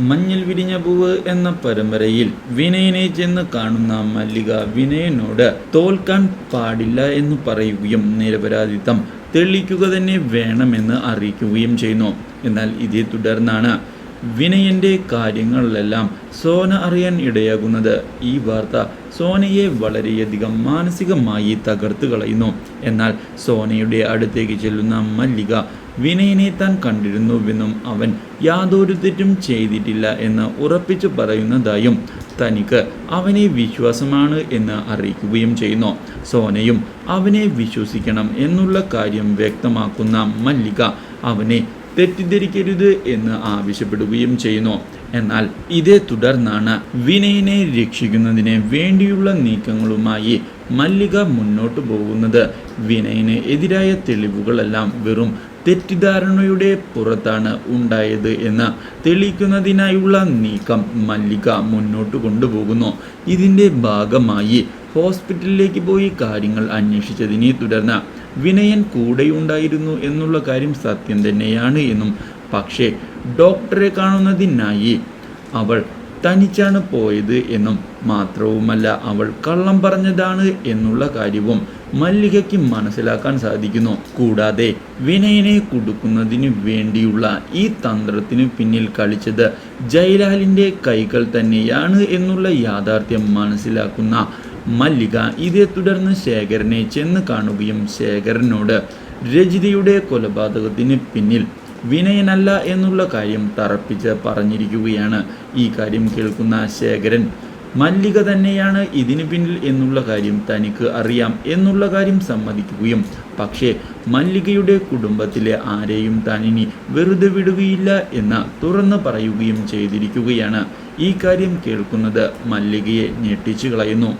മഞ്ഞിൽ വിരിഞ്ഞ പൂവ് എന്ന പരമ്പരയിൽ വിനയനെ ചെന്ന് കാണുന്ന മല്ലിക വിനയനോട് തോൽക്കാൻ പാടില്ല എന്ന് പറയുകയും നിരപരാധിത്വം തെളിയിക്കുക തന്നെ വേണമെന്ന് അറിയിക്കുകയും ചെയ്യുന്നു. എന്നാൽ ഇതേ തുടർന്നാണ് വിനയന്റെ കാര്യങ്ങളിലെല്ലാം സോന അറിയാൻ ഇടയാകുന്നത്. ഈ വാർത്ത സോനയെ വളരെയധികം മാനസികമായി തകർത്ത് കളയുന്നു. എന്നാൽ സോനയുടെ അടുത്തേക്ക് ചെല്ലുന്ന മല്ലിക വിനയനെ താൻ കണ്ടിരുന്നുവെന്നും അവൻ യാതൊരു തെറ്റും ചെയ്തിട്ടില്ല എന്ന് ഉറപ്പിച്ചു പറയുന്നതായും തനിക്ക് അവനെ വിശ്വാസമാണ് എന്ന് അറിയിക്കുകയും ചെയ്യുന്നു. സോനയും അവനെ വിശ്വസിക്കണം എന്നുള്ള കാര്യം വ്യക്തമാക്കുന്ന മല്ലിക അവനെ തെറ്റിദ്ധരിക്കരുത് എന്ന് ആവശ്യപ്പെടുകയും ചെയ്യുന്നു. എന്നാൽ ഇതേ തുടർന്നാണ് വിനയനെ രക്ഷിക്കുന്നതിന് വേണ്ടിയുള്ള നീക്കങ്ങളുമായി മല്ലിക മുന്നോട്ട് പോകുന്നത്. വിനയന് എതിരായ തെളിവുകളെല്ലാം വെറും തെറ്റിദ്ധാരണയുടെ പുറത്താണ് ഉണ്ടായത് എന്ന് തെളിയിക്കുന്നതിനായുള്ള നീക്കം മല്ലിക മുന്നോട്ട് കൊണ്ടുപോകുന്നു. ഇതിൻ്റെ ഭാഗമായി ഹോസ്പിറ്റലിലേക്ക് പോയി കാര്യങ്ങൾ അന്വേഷിച്ചതിനെ തുടർന്ന് വിനയൻ കൂടെയുണ്ടായിരുന്നു എന്നുള്ള കാര്യം സത്യം തന്നെയാണ് എന്നും, പക്ഷേ ഡോക്ടറെ കാണുന്നതിനായി അവൾ തനിച്ചാണ് പോയത് എന്നും, മാത്രവുമല്ല അവൾ കള്ളം പറഞ്ഞതാണ് എന്നുള്ള കാര്യവും മല്ലികയ്ക്ക് മനസ്സിലാക്കാൻ സാധിക്കുന്നു. കൂടാതെ വിനയനെ കുടുക്കുന്നതിന് വേണ്ടിയുള്ള ഈ തന്ത്രത്തിന് പിന്നിൽ കളിച്ചത് ജയലാലിൻ്റെ കൈകൾ തന്നെയാണ് എന്നുള്ള യാഥാർത്ഥ്യം മനസ്സിലാക്കുന്ന മല്ലിക ഇതേ തുടർന്ന് ശേഖരനെ ചെന്ന് കാണുകയും ശേഖരനോട് രജിതയുടെ കൊലപാതകത്തിന് പിന്നിൽ വിനയനല്ല എന്നുള്ള കാര്യം തറപ്പിച്ച് പറഞ്ഞിരിക്കുകയാണ്. ഈ കാര്യം കേൾക്കുന്ന ശേഖരൻ മല്ലിക തന്നെയാണ് ഇതിന് പിന്നിൽ എന്നുള്ള കാര്യം തനിക്ക് അറിയാം എന്നുള്ള കാര്യം സമ്മതിക്കുകയും, പക്ഷേ മല്ലികയുടെ കുടുംബത്തിലെ ആരെയും താൻ ഇനി വെറുതെ വിടുകയില്ല എന്ന് തുറന്നു പറയുകയും ചെയ്തിരിക്കുകയാണ്. ഈ കാര്യം കേൾക്കുന്നത് മല്ലികയെ ഞെട്ടിച്ചു കളയുന്നു.